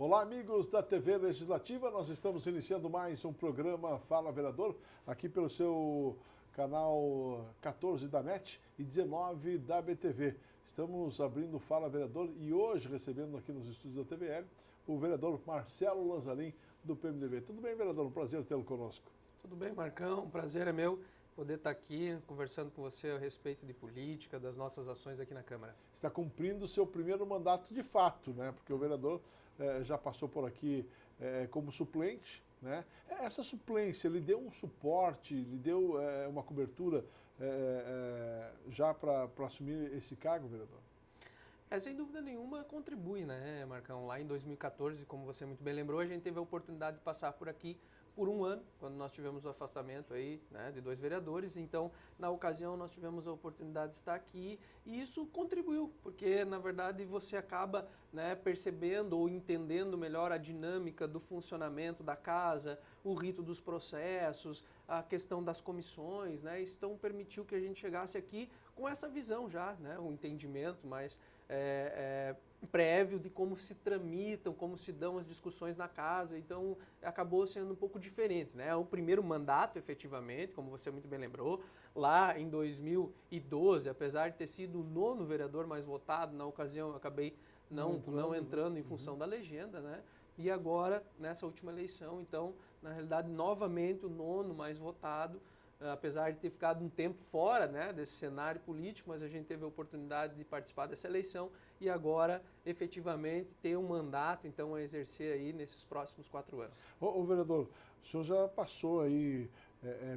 Olá, amigos da TV Legislativa, nós estamos iniciando mais um programa Fala Vereador, aqui pelo seu canal 14 da NET e 19 da BTV. Estamos abrindo Fala Vereador e hoje recebendo aqui nos estúdios da TVL o vereador Marcelo Lanzarin, do PMDB. Tudo bem, vereador? Um prazer tê-lo conosco. Tudo bem, Marcão? Um prazer é meu poder estar aqui conversando com você a respeito de política, das nossas ações aqui na Câmara. Está cumprindo o seu primeiro mandato de fato, né? Porque o vereador já passou por aqui como suplente, né? Essa suplência lhe deu um suporte, lhe deu uma cobertura já para assumir esse cargo, vereador? Sem dúvida nenhuma contribui, né, Marcão? Lá em 2014, como você muito bem lembrou, a gente teve a oportunidade de passar por aqui por um ano, quando nós tivemos o afastamento aí, né, de 2 vereadores. Então, na ocasião, nós tivemos a oportunidade de estar aqui e isso contribuiu, porque, na verdade, você acaba, né, percebendo ou entendendo melhor a dinâmica do funcionamento da casa, o rito dos processos, a questão das comissões, né? Isso então permitiu que a gente chegasse aqui com essa visão já, né, um entendimento mais prévio de como se tramitam, como se dão as discussões na casa. Então acabou sendo um pouco diferente, né? O primeiro mandato, efetivamente, como você muito bem lembrou, lá em 2012, apesar de ter sido o 9º vereador mais votado, na ocasião eu acabei não entrando em função da legenda, né? E agora, nessa última eleição, então, na realidade, novamente o 9º mais votado, apesar de ter ficado um tempo fora, né, desse cenário político, mas a gente teve a oportunidade de participar dessa eleição e agora, efetivamente, ter um mandato, então, a exercer aí nesses próximos 4 anos. Ô vereador, o senhor já passou aí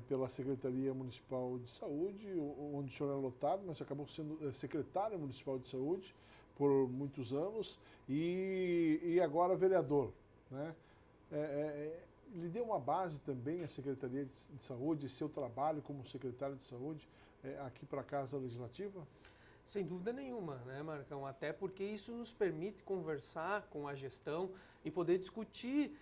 pela Secretaria Municipal de Saúde, onde o senhor é lotado, mas acabou sendo secretário municipal de saúde por muitos anos e agora vereador, né? Lhe deu uma base também a Secretaria de Saúde, seu trabalho como secretário de Saúde aqui para a Casa Legislativa? Sem dúvida nenhuma, né, Marcão? Até porque isso nos permite conversar com a gestão e poder discutir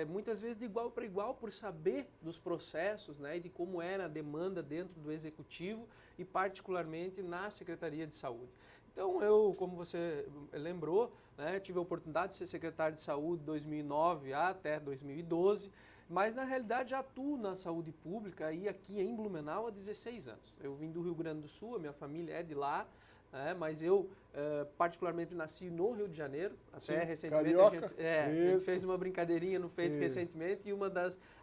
muitas vezes de igual para igual por saber dos processos, né, e de como era a demanda dentro do Executivo e particularmente na Secretaria de Saúde. Então eu, como você lembrou, né, tive a oportunidade de ser secretário de Saúde de 2009 até 2012, mas na realidade já atuo na saúde pública e aqui em Blumenau há 16 anos. Eu vim do Rio Grande do Sul, a minha família é de lá, mas eu particularmente nasci no Rio de Janeiro. Até sim, recentemente a gente fez uma brincadeirinha no Face recentemente e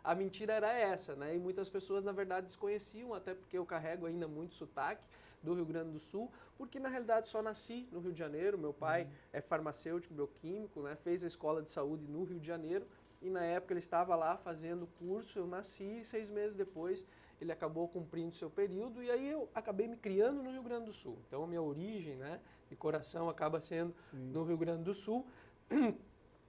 a mentira era essa, né? E muitas pessoas na verdade desconheciam, até porque eu carrego ainda muito sotaque do Rio Grande do Sul, porque na realidade só nasci no Rio de Janeiro. Meu pai é farmacêutico, bioquímico, né? Fez a escola de saúde no Rio de Janeiro. E na época ele estava lá fazendo o curso, eu nasci e 6 meses depois ele acabou cumprindo seu período e aí eu acabei me criando no Rio Grande do Sul. Então a minha origem, né, de coração acaba sendo no Rio Grande do Sul.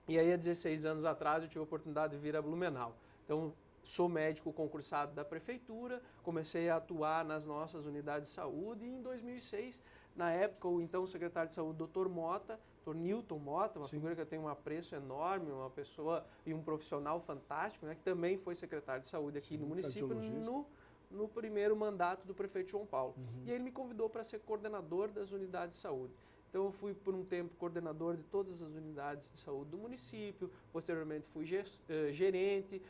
E aí há 16 anos atrás eu tive a oportunidade de vir a Blumenau. Então sou médico concursado da prefeitura, comecei a atuar nas nossas unidades de saúde e em 2006, na época, o então secretário de saúde, Dr. Mota, Dr. Newton Mota, uma figura que eu tenho um apreço enorme, uma pessoa e um profissional fantástico, né, que também foi secretário de saúde aqui no município no primeiro mandato do prefeito João Paulo. E ele me convidou para ser coordenador das unidades de saúde. Então eu fui por um tempo coordenador de todas as unidades de saúde do município, posteriormente fui gerente,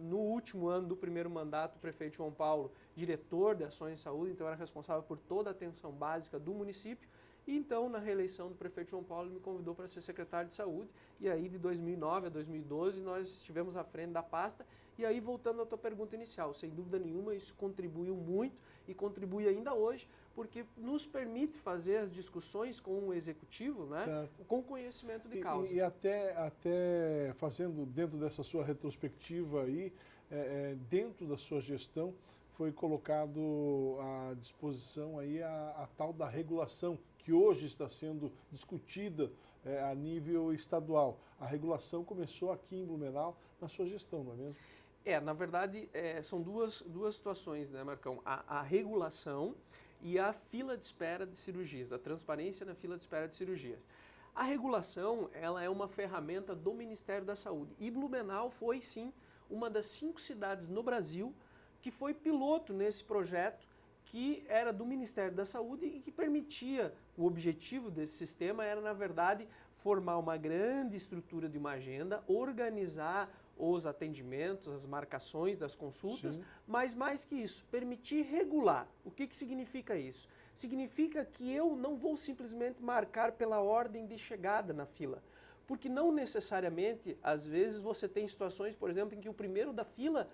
no último ano do primeiro mandato do prefeito João Paulo, diretor de ações de saúde, então era responsável por toda a atenção básica do município. E então, na reeleição do prefeito João Paulo, ele me convidou para ser secretário de saúde. E aí, de 2009 a 2012, nós estivemos à frente da pasta. E aí, voltando à tua pergunta inicial, sem dúvida nenhuma, isso contribuiu muito e contribui ainda hoje, porque nos permite fazer as discussões com o executivo, né, certo, com conhecimento de causa. E até fazendo, dentro dessa sua retrospectiva aí, dentro da sua gestão, foi colocado à disposição aí a tal da regulação, que hoje está sendo discutida a nível estadual. A regulação começou aqui em Blumenau na sua gestão, não é mesmo? Na verdade, são duas situações, né, Marcão? A regulação e a fila de espera de cirurgias, a transparência na fila de espera de cirurgias. A regulação, ela é uma ferramenta do Ministério da Saúde. E Blumenau foi, sim, uma das 5 cidades no Brasil que foi piloto nesse projeto, que era do Ministério da Saúde e que permitia, o objetivo desse sistema era, na verdade, formar uma grande estrutura de uma agenda, organizar os atendimentos, as marcações das consultas, sim, mas mais que isso, permitir regular. O que significa isso? Significa que eu não vou simplesmente marcar pela ordem de chegada na fila, porque não necessariamente, às vezes, você tem situações, por exemplo, em que o primeiro da fila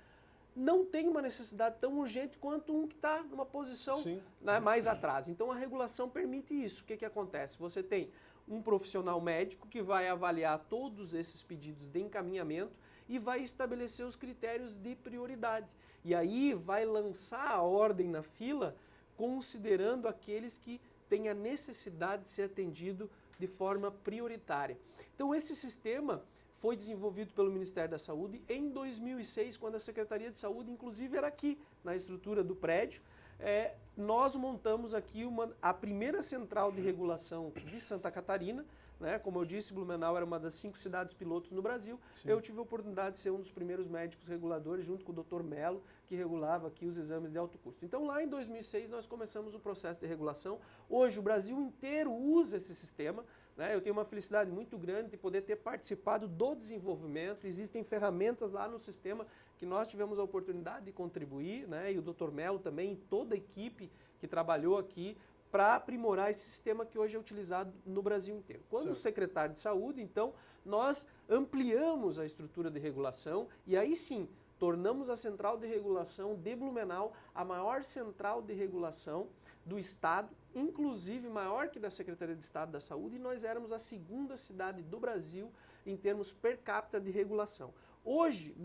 não tem uma necessidade tão urgente quanto um que está numa posição, né, mais atrás. Então a regulação permite isso. O que acontece? Você tem um profissional médico que vai avaliar todos esses pedidos de encaminhamento e vai estabelecer os critérios de prioridade. E aí vai lançar a ordem na fila considerando aqueles que têm a necessidade de ser atendido de forma prioritária. Então esse sistema foi desenvolvido pelo Ministério da Saúde em 2006, quando a Secretaria de Saúde, inclusive, era aqui na estrutura do prédio. Nós montamos aqui a primeira central de regulação de Santa Catarina, né? Como eu disse, Blumenau era uma das 5 cidades pilotos no Brasil. Sim. Eu tive a oportunidade de ser um dos primeiros médicos reguladores, junto com o Dr. Melo, que regulava aqui os exames de alto custo. Então, lá em 2006, nós começamos o processo de regulação. Hoje, o Brasil inteiro usa esse sistema. Eu tenho uma felicidade muito grande de poder ter participado do desenvolvimento. Existem ferramentas lá no sistema que nós tivemos a oportunidade de contribuir, né? E o Dr. Melo também, e toda a equipe que trabalhou aqui para aprimorar esse sistema que hoje é utilizado no Brasil inteiro. Quando o secretário de Saúde, então, nós ampliamos a estrutura de regulação e aí sim, tornamos a Central de Regulação de Blumenau a maior central de regulação do Estado, inclusive maior que da Secretaria de Estado da Saúde, e nós éramos a 2ª cidade do Brasil em termos per capita de regulação. Hoje,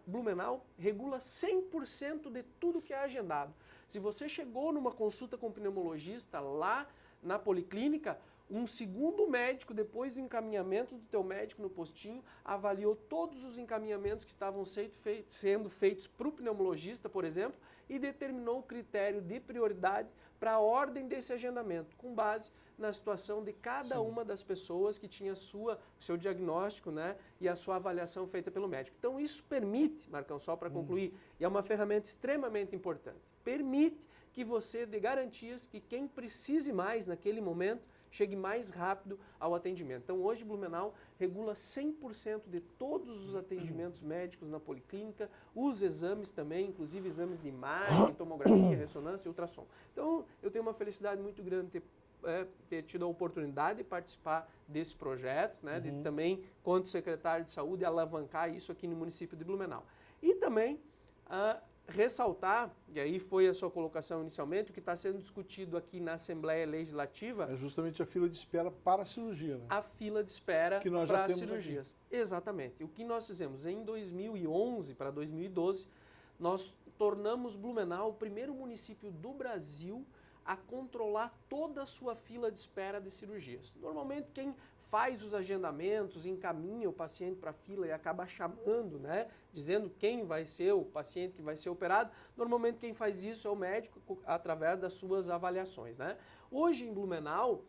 Blumenau regula 100% de tudo que é agendado. Se você chegou numa consulta com o pneumologista lá na policlínica, um segundo médico, depois do encaminhamento do teu médico no postinho, avaliou todos os encaminhamentos que estavam sendo feitos para o pneumologista, por exemplo, e determinou o critério de prioridade para a ordem desse agendamento, com base na situação de cada uma das pessoas que tinha seu diagnóstico, né, e a sua avaliação feita pelo médico. Então isso permite, Marcão, só para concluir, e é uma ferramenta extremamente importante, permite que você dê garantias que quem precise mais naquele momento chegue mais rápido ao atendimento. Então hoje Blumenau regula 100% de todos os atendimentos médicos na policlínica, os exames também, inclusive exames de imagem, tomografia, ressonância e ultrassom. Então eu tenho uma felicidade muito grande de ter tido a oportunidade de participar desse projeto, né, de também, quanto secretário de Saúde, alavancar isso aqui no município de Blumenau. E também ressaltar, e aí foi a sua colocação inicialmente, o que está sendo discutido aqui na Assembleia Legislativa... É justamente a fila de espera para a cirurgia, né? A fila de espera para as cirurgias. Aqui. Exatamente. O que nós fizemos? Em 2011 para 2012, nós tornamos Blumenau o primeiro município do Brasil a controlar toda a sua fila de espera de cirurgias. Normalmente quem faz os agendamentos, encaminha o paciente para a fila e acaba chamando, né, dizendo quem vai ser o paciente que vai ser operado, normalmente quem faz isso é o médico através das suas avaliações, né? Hoje em Blumenau,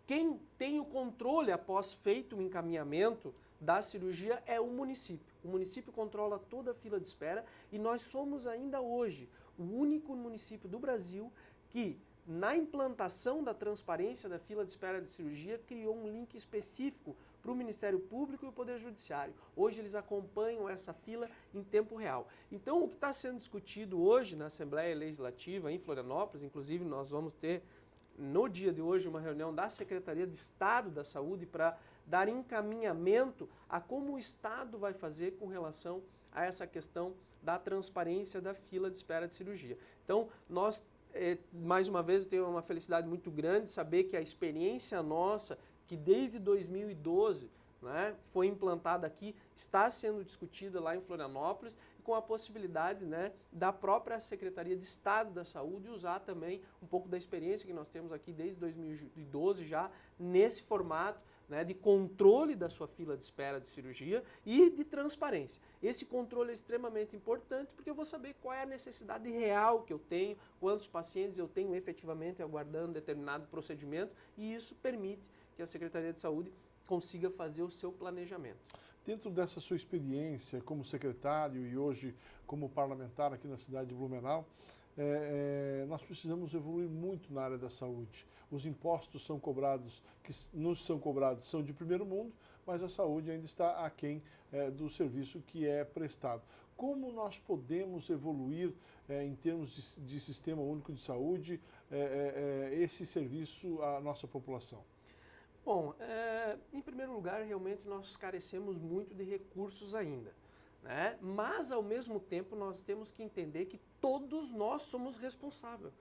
quem tem o controle após feito o encaminhamento da cirurgia é o município. O município controla toda a fila de espera e nós somos ainda hoje o único município do Brasil que, na implantação da transparência da fila de espera de cirurgia, criou um link específico para o Ministério Público e o Poder Judiciário. Hoje eles acompanham essa fila em tempo real. Então o que está sendo discutido hoje na Assembleia Legislativa em Florianópolis, inclusive nós vamos ter no dia de hoje uma reunião da Secretaria de Estado da Saúde para dar encaminhamento a como o Estado vai fazer com relação a essa questão da transparência da fila de espera de cirurgia. Então nós mais uma vez eu tenho uma felicidade muito grande de saber que a experiência nossa, que desde 2012, né, foi implantada aqui, está sendo discutida lá em Florianópolis, com a possibilidade, né, da própria Secretaria de Estado da Saúde usar também um pouco da experiência que nós temos aqui desde 2012 já nesse formato, né, de controle da sua fila de espera de cirurgia e de transparência. Esse controle é extremamente importante porque eu vou saber qual é a necessidade real que eu tenho, quantos pacientes eu tenho efetivamente aguardando determinado procedimento, e isso permite que a Secretaria de Saúde consiga fazer o seu planejamento. Dentro dessa sua experiência como secretário e hoje como parlamentar aqui na cidade de Blumenau, nós precisamos evoluir muito na área da saúde. Os impostos são cobrados, que nos são cobrados, são de primeiro mundo, mas a saúde ainda está aquém do serviço que é prestado. Como nós podemos evoluir em termos de sistema único de saúde, esse serviço à nossa população? Bom, em primeiro lugar, realmente nós carecemos muito de recursos ainda, né? Mas, ao mesmo tempo, nós temos que entender que todos nós somos responsáveis.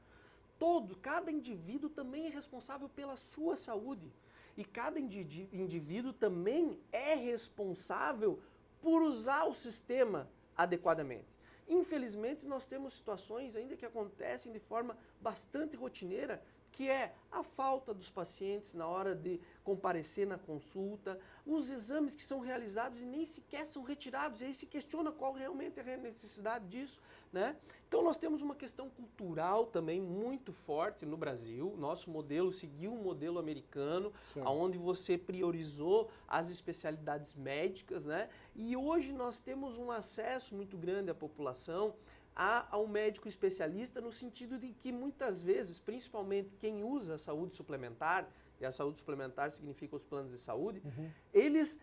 Cada indivíduo também é responsável pela sua saúde. E cada indivíduo também é responsável por usar o sistema adequadamente. Infelizmente, nós temos situações ainda que acontecem de forma bastante rotineira, que é a falta dos pacientes na hora de comparecer na consulta, os exames que são realizados e nem sequer são retirados, e aí se questiona qual realmente é a necessidade disso, né? Então nós temos uma questão cultural também muito forte no Brasil. Nosso modelo seguiu um modelo americano, onde você priorizou as especialidades médicas, né? E hoje nós temos um acesso muito grande à população ao médico especialista, no sentido de que muitas vezes, principalmente quem usa a saúde suplementar, e a saúde suplementar significa os planos de saúde, eles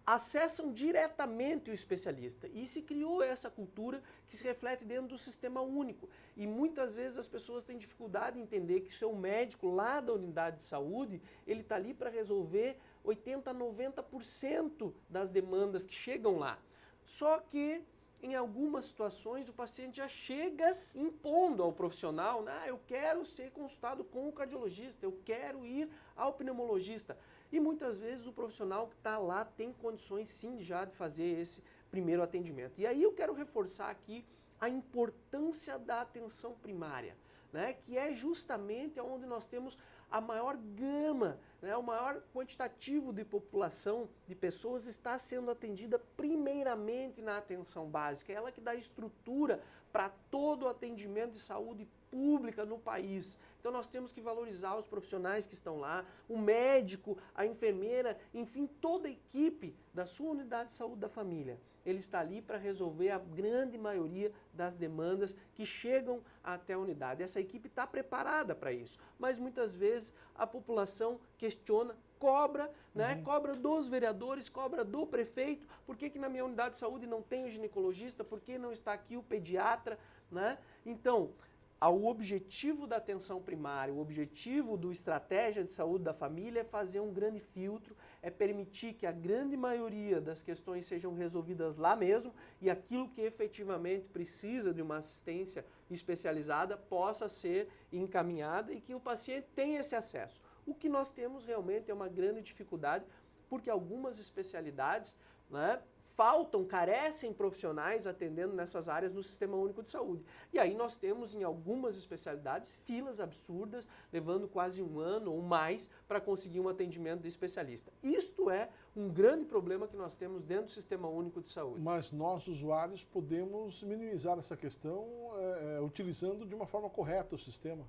acessam diretamente o especialista. E se criou essa cultura que se reflete dentro do sistema único. E muitas vezes as pessoas têm dificuldade em entender que o seu médico lá da unidade de saúde, ele está ali para resolver 80% a 90% das demandas que chegam lá. Só que em algumas situações, o paciente já chega impondo ao profissional, eu quero ser consultado com o cardiologista, eu quero ir ao pneumologista. E muitas vezes o profissional que está lá tem condições sim já de fazer esse primeiro atendimento. E aí eu quero reforçar aqui a importância da atenção primária, né, que é justamente onde nós temos a maior gama, né, o maior quantitativo de população, de pessoas está sendo atendida primeiramente na atenção básica. É ela que dá estrutura para todo o atendimento de saúde pública no país. Então nós temos que valorizar os profissionais que estão lá, o médico, a enfermeira, enfim, toda a equipe da sua unidade de saúde da família. Ele está ali para resolver a grande maioria das demandas que chegam até a unidade. Essa equipe está preparada para isso, mas muitas vezes a população questiona, cobra, né? Cobra dos vereadores, cobra do prefeito. Por que na minha unidade de saúde não tem o ginecologista? Por que não está aqui o pediatra? Né? Então, o objetivo da atenção primária, o objetivo do estratégia de saúde da família é fazer um grande filtro, é permitir que a grande maioria das questões sejam resolvidas lá mesmo e aquilo que efetivamente precisa de uma assistência especializada possa ser encaminhada e que o paciente tenha esse acesso. O que nós temos realmente é uma grande dificuldade, porque algumas especialidades, né, carecem profissionais atendendo nessas áreas no Sistema Único de Saúde. E aí nós temos em algumas especialidades filas absurdas, levando quase um ano ou mais para conseguir um atendimento de especialista. Isto é um grande problema que nós temos dentro do Sistema Único de Saúde. Mas nós, usuários, podemos minimizar essa questão utilizando de uma forma correta o sistema.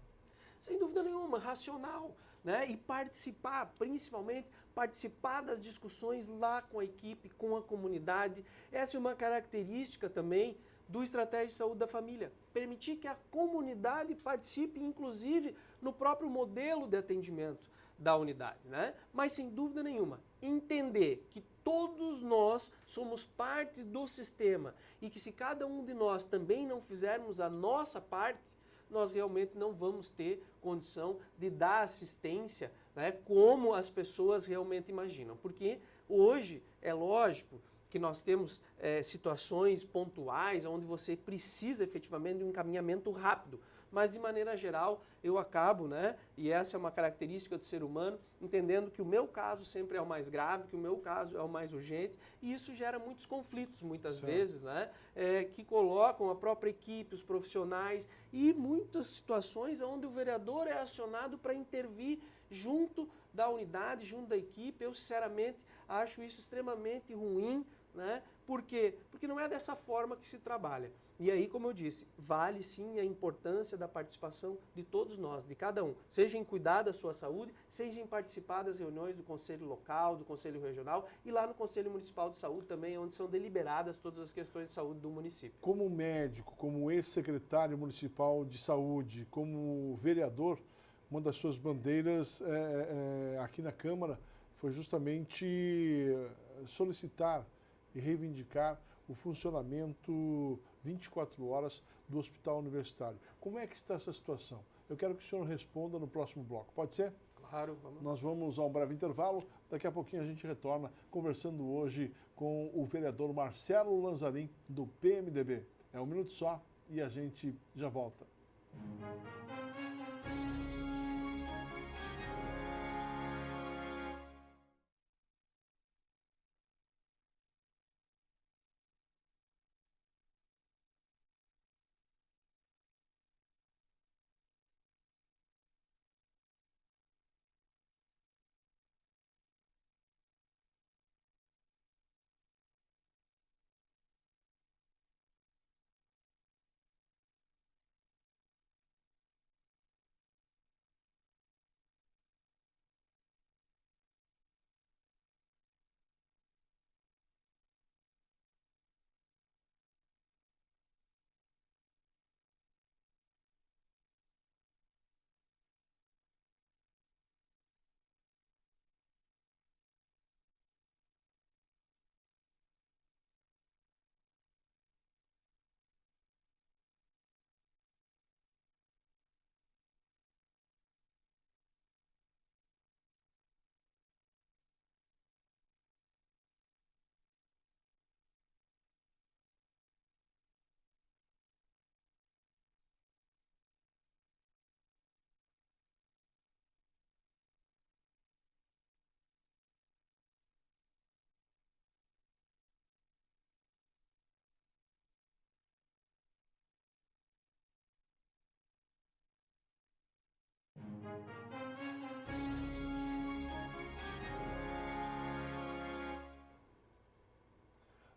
Sem dúvida nenhuma, racional, né? E participar, principalmente participar das discussões lá com a equipe, com a comunidade. Essa é uma característica também do Estratégia de Saúde da Família. Permitir que a comunidade participe, inclusive, no próprio modelo de atendimento da unidade, né? Mas, sem dúvida nenhuma, entender que todos nós somos parte do sistema e que se cada um de nós também não fizermos a nossa parte, nós realmente não vamos ter condição de dar assistência, né, como as pessoas realmente imaginam. Porque hoje é lógico que nós temos situações pontuais onde você precisa efetivamente de um encaminhamento rápido. Mas, de maneira geral, eu acabo, né, e essa é uma característica do ser humano, entendendo que o meu caso sempre é o mais grave, que o meu caso é o mais urgente, e isso gera muitos conflitos, muitas vezes, né, que colocam a própria equipe, os profissionais, e muitas situações onde o vereador é acionado para intervir junto da unidade, junto da equipe. Eu, sinceramente, acho isso extremamente ruim, né? Por quê? Porque não é dessa forma que se trabalha. E aí, como eu disse, vale sim a importância da participação de todos nós, de cada um, seja em cuidar da sua saúde, seja em participar das reuniões do Conselho Local, do Conselho Regional e lá no Conselho Municipal de Saúde também, onde são deliberadas todas as questões de saúde do município. Como médico, como ex-secretário municipal de saúde, como vereador, uma das suas bandeiras aqui na Câmara foi justamente solicitar e reivindicar o funcionamento 24 horas do Hospital Universitário. Como é que está essa situação? Eu quero que o senhor responda no próximo bloco. Pode ser? Claro, vamos. Nós vamos a um breve intervalo. Daqui a pouquinho a gente retorna conversando hoje com o vereador Marcelo Lanzarin, do PMDB. É um minuto só e a gente já volta.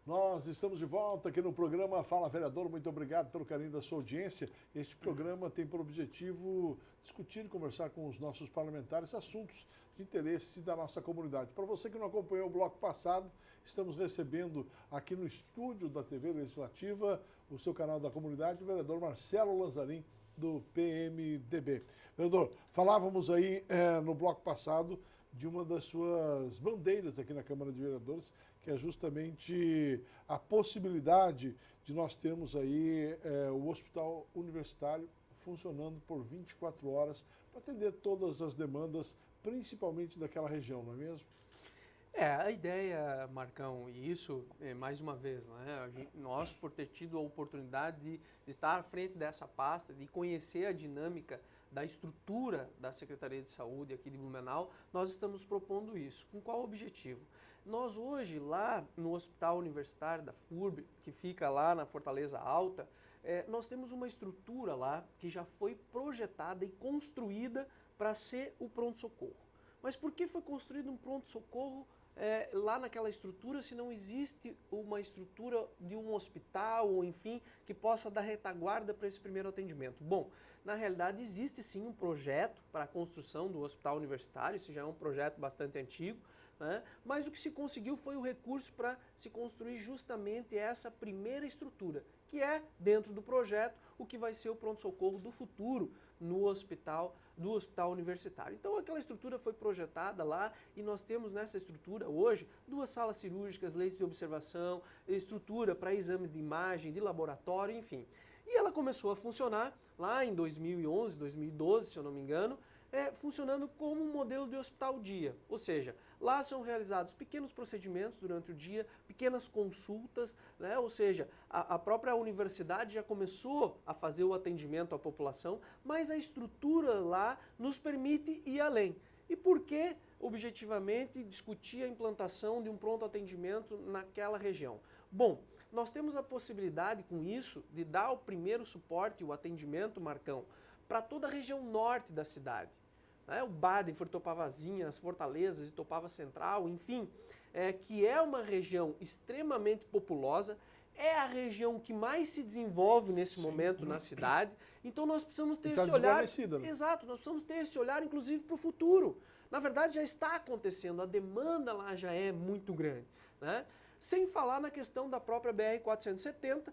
Nós estamos de volta aqui no programa Fala Vereador. Muito obrigado pelo carinho da sua audiência. Este programa tem por objetivo discutir e conversar com os nossos parlamentares assuntos de interesse da nossa comunidade. Para você que não acompanhou o bloco passado, estamos recebendo aqui no estúdio da TV Legislativa, o seu canal da comunidade, o vereador Marcelo Lanzarin, do PMDB. Vereador, falávamos aí no bloco passado de uma das suas bandeiras aqui na Câmara de Vereadores, que é justamente a possibilidade de nós termos aí o Hospital Universitário funcionando por 24 horas para atender todas as demandas, principalmente daquela região, não é mesmo? A ideia, Marcão, e isso, mais uma vez, né, nós, por ter tido a oportunidade de estar à frente dessa pasta, de conhecer a dinâmica da estrutura da Secretaria de Saúde aqui de Blumenau, nós estamos propondo isso. Com qual objetivo? Nós hoje, lá no Hospital Universitário da FURB, que fica lá na Fortaleza Alta, nós temos uma estrutura lá que já foi projetada e construída para ser o pronto-socorro. Mas por que foi construído um pronto-socorro lá naquela estrutura se não existe uma estrutura de um hospital ou enfim que possa dar retaguarda para esse primeiro atendimento? Bom, na realidade existe sim um projeto para a construção do hospital universitário, esse já é um projeto bastante antigo, né? Mas o que se conseguiu foi o recurso para se construir justamente essa primeira estrutura, que é, dentro do projeto, o que vai ser o pronto-socorro do futuro no hospital, do hospital universitário. Então aquela estrutura foi projetada lá e nós temos nessa estrutura hoje 2 salas cirúrgicas, leitos de observação, estrutura para exames de imagem, de laboratório, enfim. E ela começou a funcionar lá em 2011, 2012, se eu não me engano, funcionando como um modelo de hospital-dia, ou seja, lá são realizados pequenos procedimentos durante o dia, pequenas consultas, né? Ou seja, a própria universidade já começou a fazer o atendimento à população, mas a estrutura lá nos permite ir além. E por que, objetivamente, discutir a implantação de um pronto atendimento naquela região? Bom, nós temos a possibilidade com isso de dar o primeiro suporte, o atendimento, Marcão, para toda a região norte da cidade. O Baden, Topavazinha, as Fortalezas, Itopava Central, enfim, que é uma região extremamente populosa, é a região que mais se desenvolve nesse momento na cidade, então nós precisamos ter esse olhar. Né? Exato, nós precisamos ter esse olhar, inclusive, para o futuro. Na verdade, já está acontecendo, a demanda lá já é muito grande, né? Sem falar na questão da própria BR-470,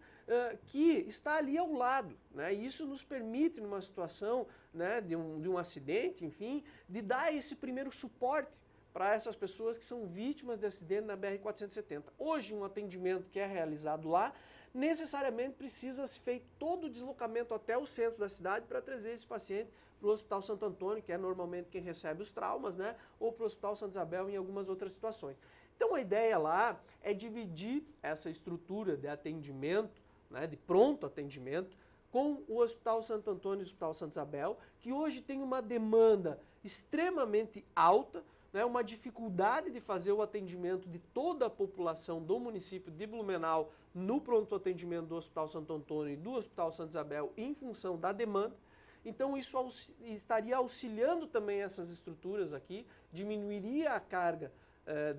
que está ali ao lado, né? E isso nos permite, numa situação, né, de um acidente, enfim, de dar esse primeiro suporte para essas pessoas que são vítimas de acidente na BR-470. Hoje, um atendimento que é realizado lá, necessariamente precisa ser feito todo o deslocamento até o centro da cidade para trazer esse paciente para o Hospital Santo Antônio, que é normalmente quem recebe os traumas, né? Ou para o Hospital Santa Isabel em algumas outras situações. Então a ideia lá é dividir essa estrutura de atendimento, né, de pronto atendimento, com o Hospital Santo Antônio e o Hospital Santa Isabel, que hoje tem uma demanda extremamente alta, né, uma dificuldade de fazer o atendimento de toda a população do município de Blumenau no pronto atendimento do Hospital Santo Antônio e do Hospital Santa Isabel em função da demanda. Então isso estaria auxiliando também essas estruturas aqui, diminuiria a carga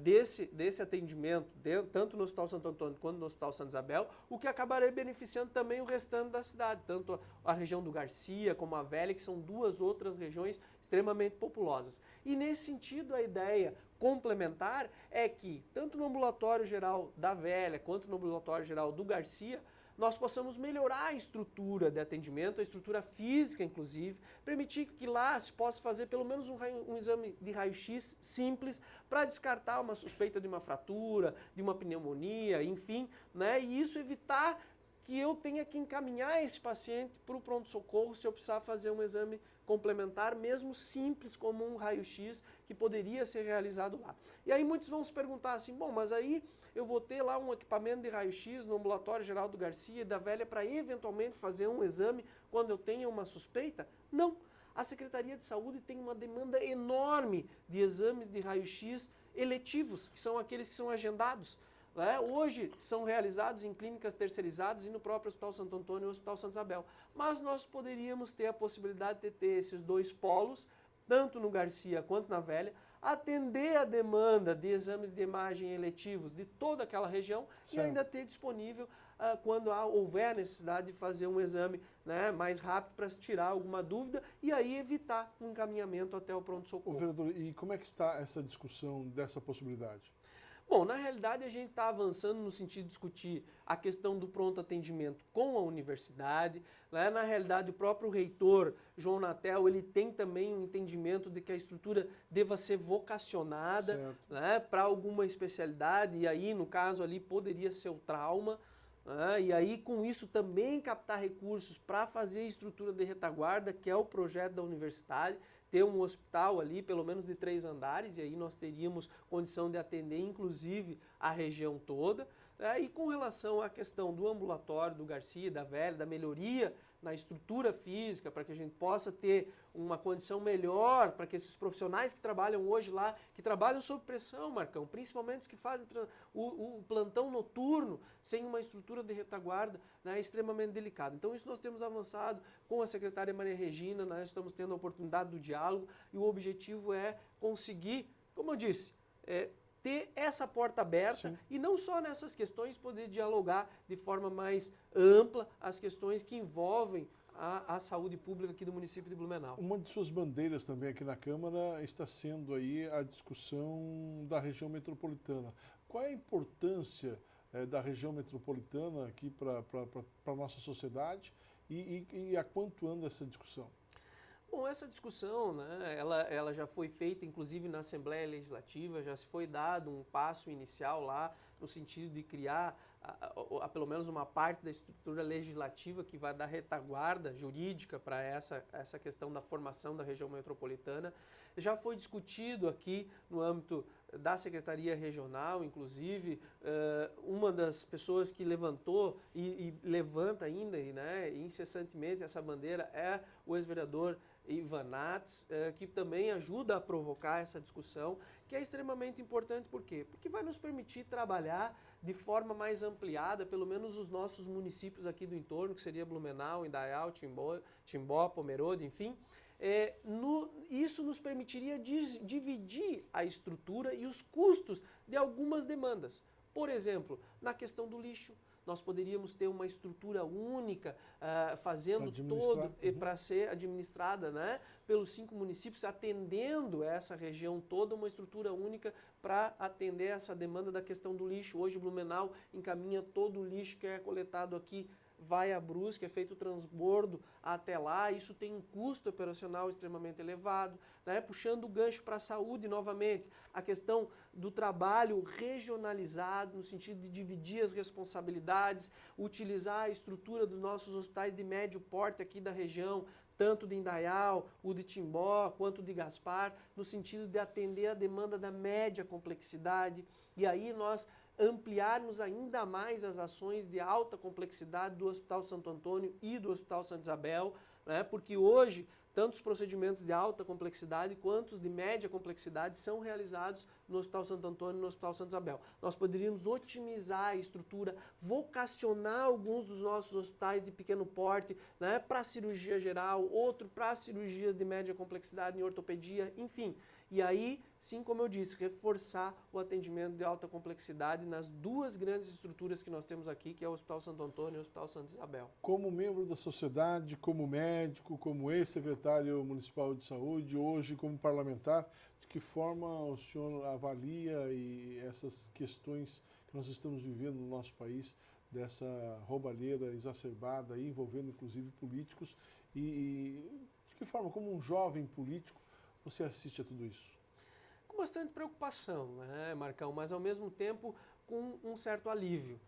desse atendimento, tanto no Hospital Santo Antônio quanto no Hospital Santa Isabel, o que acabaria beneficiando também o restante da cidade, tanto a região do Garcia como a Velha, que são duas outras regiões extremamente populosas. E nesse sentido, a ideia complementar é que, tanto no ambulatório geral da Velha quanto no ambulatório geral do Garcia, nós possamos melhorar a estrutura de atendimento, a estrutura física, inclusive, permitir que lá se possa fazer pelo menos um exame de raio-x simples para descartar uma suspeita de uma fratura, de uma pneumonia, enfim, né? E isso evitar que eu tenha que encaminhar esse paciente para o pronto-socorro se eu precisar fazer um exame complementar, mesmo simples como um raio-x, que poderia ser realizado lá. E aí muitos vão se perguntar assim, bom, mas aí eu vou ter lá um equipamento de raio-x no ambulatório geral do Garcia e da Velha para eventualmente fazer um exame quando eu tenha uma suspeita? Não. A Secretaria de Saúde tem uma demanda enorme de exames de raio-x eletivos, que são aqueles que são agendados. Né? Hoje são realizados em clínicas terceirizadas e no próprio Hospital Santo Antônio e o Hospital Santa Isabel. Mas nós poderíamos ter a possibilidade de ter esses dois polos, tanto no Garcia quanto na Velha, atender a demanda de exames de imagem eletivos de toda aquela região e ainda ter disponível quando houver necessidade de fazer um exame, né, mais rápido para se tirar alguma dúvida e aí evitar um encaminhamento até o pronto-socorro. Vereador, e como é que está essa discussão dessa possibilidade? Bom, na realidade a gente está avançando no sentido de discutir a questão do pronto atendimento com a universidade, né? Na realidade o próprio reitor, João Natel, ele tem também um entendimento de que a estrutura deva ser vocacionada, né, para alguma especialidade, e aí no caso ali poderia ser o trauma, né? E aí com isso também captar recursos para fazer a estrutura de retaguarda, que é o projeto da universidade, ter um hospital ali, pelo menos de 3 andares, e aí nós teríamos condição de atender, inclusive, a região toda. E com relação à questão do ambulatório, do Garcia, da Velha, da melhoria na estrutura física, para que a gente possa ter uma condição melhor, para que esses profissionais que trabalham hoje lá, que trabalham sob pressão, Marcão, principalmente os que fazem o plantão noturno, sem uma estrutura de retaguarda, né, é extremamente delicado. Então isso nós temos avançado com a secretária Maria Regina, nós estamos tendo a oportunidade do diálogo e o objetivo é conseguir, como eu disse, ter essa porta aberta. Sim. E não só nessas questões, poder dialogar de forma mais ampla as questões que envolvem a saúde pública aqui do município de Blumenau. Uma de suas bandeiras também aqui na Câmara está sendo aí a discussão da região metropolitana. Qual é a importância da região metropolitana aqui para a nossa sociedade e há quanto anda essa discussão? Bom, essa discussão, né, ela já foi feita, inclusive, na Assembleia Legislativa, já se foi dado um passo inicial lá, no sentido de criar pelo menos uma parte da estrutura legislativa que vai dar retaguarda jurídica para essa questão da formação da região metropolitana. Já foi discutido aqui no âmbito da Secretaria Regional, inclusive, uma das pessoas que levantou e levanta ainda, né, incessantemente essa bandeira é o ex-vereador Ivan Nats, que também ajuda a provocar essa discussão, que é extremamente importante. Por quê? Porque vai nos permitir trabalhar de forma mais ampliada, pelo menos os nossos municípios aqui do entorno, que seria Blumenau, Indaial, Timbó, Pomerode, enfim. Isso nos permitiria dividir a estrutura e os custos de algumas demandas. Por exemplo, na questão do lixo. nós poderíamos ter uma estrutura única, fazendo todo para ser administrada, né, pelos 5 municípios, atendendo essa região toda, uma estrutura única para atender essa demanda da questão do lixo. Hoje Blumenau encaminha todo o lixo que é coletado aqui, vai a Brusque, é feito o transbordo até lá, isso tem um custo operacional extremamente elevado, né? Puxando o gancho para a saúde novamente, a questão do trabalho regionalizado, no sentido de dividir as responsabilidades, utilizar a estrutura dos nossos hospitais de médio porte aqui da região, tanto de Indaial, o de Timbó, quanto de Gaspar, no sentido de atender a demanda da média complexidade, e aí nós ampliarmos ainda mais as ações de alta complexidade do Hospital Santo Antônio e do Hospital Santa Isabel, né? Porque hoje, tanto os procedimentos de alta complexidade quanto os de média complexidade são realizados no Hospital Santo Antônio e no Hospital Santa Isabel. Nós poderíamos otimizar a estrutura, vocacionar alguns dos nossos hospitais de pequeno porte, né, para cirurgia geral, outro para cirurgias de média complexidade em ortopedia, enfim. E aí, sim, como eu disse, reforçar o atendimento de alta complexidade nas 2 grandes estruturas que nós temos aqui, que é o Hospital Santo Antônio e o Hospital Santa Isabel. Como membro da sociedade, como médico, como ex-secretário municipal de saúde, hoje como parlamentar, de que forma o senhor avalia essas questões que nós estamos vivendo no nosso país, dessa roubalheira exacerbada, envolvendo inclusive políticos, e de que forma, como um jovem político, você assiste a tudo isso? Com bastante preocupação, né, Marcão, mas ao mesmo tempo com um certo alívio.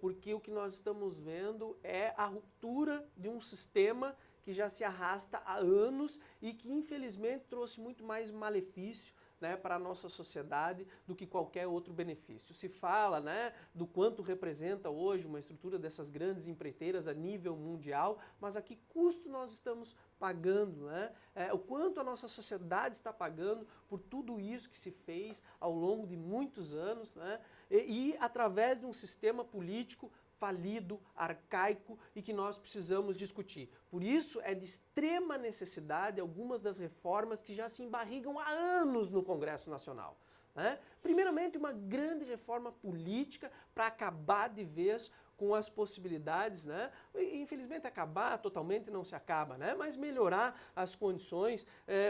Porque o que nós estamos vendo é a ruptura de um sistema que já se arrasta há anos e que infelizmente trouxe muito mais malefício, né, para a nossa sociedade do que qualquer outro benefício. Se fala, né, do quanto representa hoje uma estrutura dessas grandes empreiteiras a nível mundial, mas a que custo nós estamos pagando, né? O quanto a nossa sociedade está pagando por tudo isso que se fez ao longo de muitos anos, né? E através de um sistema político falido, arcaico e que nós precisamos discutir. Por isso é de extrema necessidade algumas das reformas que já se embarrigam há anos no Congresso Nacional, né? Primeiramente, uma grande reforma política para acabar de vez com as possibilidades, né? Infelizmente acabar totalmente não se acaba, né? Mas melhorar as condições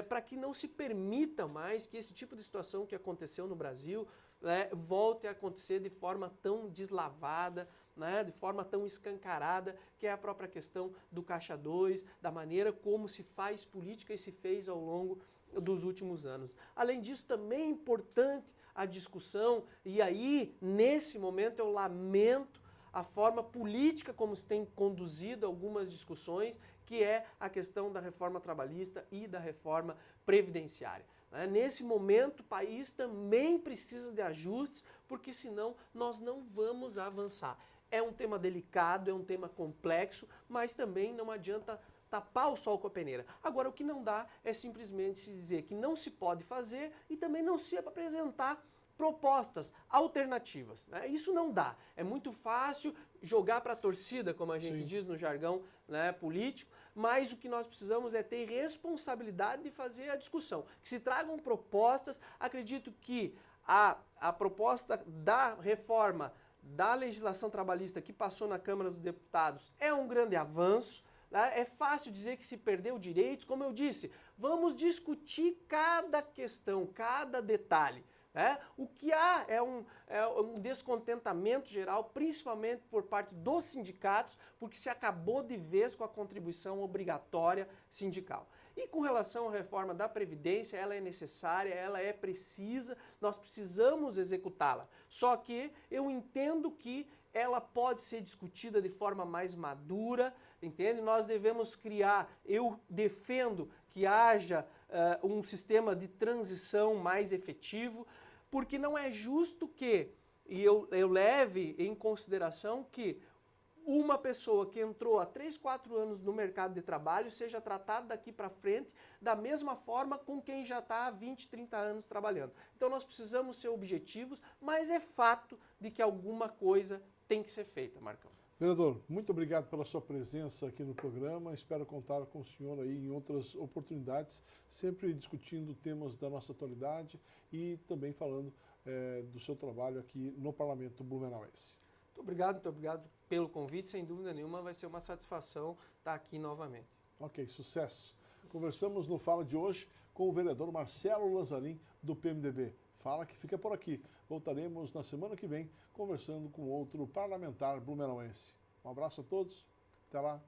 para que não se permita mais que esse tipo de situação que aconteceu no Brasil, né, volte a acontecer de forma tão deslavada, né, de forma tão escancarada, que é a própria questão do Caixa 2, da maneira como se faz política e se fez ao longo dos últimos anos. Além disso, também é importante a discussão, e aí, nesse momento, eu lamento a forma política como se tem conduzido algumas discussões, que é a questão da reforma trabalhista e da reforma previdenciária. Nesse momento, o país também precisa de ajustes, porque senão nós não vamos avançar. É um tema delicado, é um tema complexo, mas também não adianta tapar o sol com a peneira. Agora, o que não dá é simplesmente se dizer que não se pode fazer e também não se apresentar propostas alternativas, né? Isso não dá. É muito fácil jogar para a torcida, como a gente diz no jargão, né, político, mas o que nós precisamos é ter responsabilidade de fazer a discussão. Que se tragam propostas. Acredito que a proposta da reforma da legislação trabalhista que passou na Câmara dos Deputados é um grande avanço. É fácil dizer que se perdeu direitos. Como eu disse, vamos discutir cada questão, cada detalhe. O que há é um descontentamento geral, principalmente por parte dos sindicatos, porque se acabou de vez com a contribuição obrigatória sindical. E com relação à reforma da Previdência, ela é necessária, ela é precisa, nós precisamos executá-la. Só que eu entendo que ela pode ser discutida de forma mais madura, entende? Nós devemos criar, eu defendo que haja um sistema de transição mais efetivo, porque não é justo que, e eu leve em consideração que uma pessoa que entrou há 3, 4 anos no mercado de trabalho seja tratada daqui para frente da mesma forma com quem já está há 20, 30 anos trabalhando. Então nós precisamos ser objetivos, mas é fato de que alguma coisa tem que ser feita, Marcão. Vereador, muito obrigado pela sua presença aqui no programa. Espero contar com o senhor aí em outras oportunidades, sempre discutindo temas da nossa atualidade e também falando do seu trabalho aqui no Parlamento Blumenauense. Muito obrigado pelo convite. Sem dúvida nenhuma, vai ser uma satisfação estar aqui novamente. Ok, sucesso. Conversamos no Fala de hoje com o vereador Marcelo Lanzarin, do PMDB. Fala que fica por aqui. Voltaremos na semana que vem conversando com outro parlamentar blumenauense. Um abraço a todos. Até lá.